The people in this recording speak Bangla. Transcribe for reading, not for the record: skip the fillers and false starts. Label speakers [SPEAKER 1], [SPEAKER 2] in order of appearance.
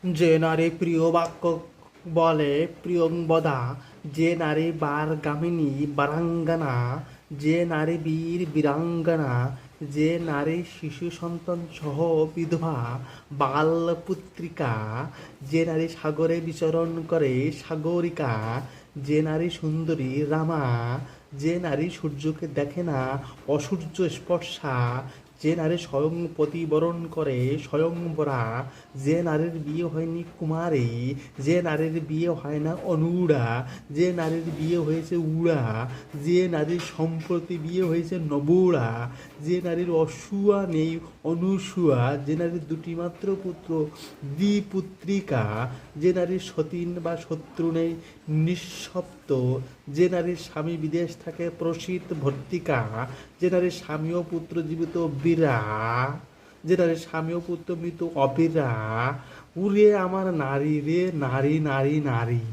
[SPEAKER 1] যে নারী প্রিয় বাক্য বলে প্রিয়ংবদা, যে নারী বারগামিনী বারাঙ্গনা, যে নারী বীর বীরাঙ্গনা, যে নারী শিশু সন্তান সহ বিধবা বালপুত্রিকা, যে নারী সাগরে বিচরণ করে সাগরিকা, যে নারী সুন্দরী রামা, যে নারী সূর্যকে দেখে না অসূর্য স্পর্শা, যে নারী স্বয়ং প্রতিবরণ করে স্বয়ংবরা, যে নারীর বিয়ে হয়নি কুমারী, যে নারীর বিয়ে হয় না অনুরা, যে নারীর বিয়ে হয়েছে উড়া, যে নারীর সম্প্রতি বিয়ে হয়েছে নবুড়া, যে নারীর অসুয়া নেই অনুসুয়া, যে নারীর দুটি মাত্র পুত্র দ্বিপুত্রিকা, যে নারীর সতীন বা শত্রু নেই নিঃশব্দ, যে নারীর স্বামী বিদেশ থাকে প্রসিত ভর্তিকা, যে নারীর স্বামী ও পুত্র জীবিত বীরা, যে নারীর স্বামী ও পুত্র মৃত অবীরা। উরে আমার নারী রে, নারী নারী নারী।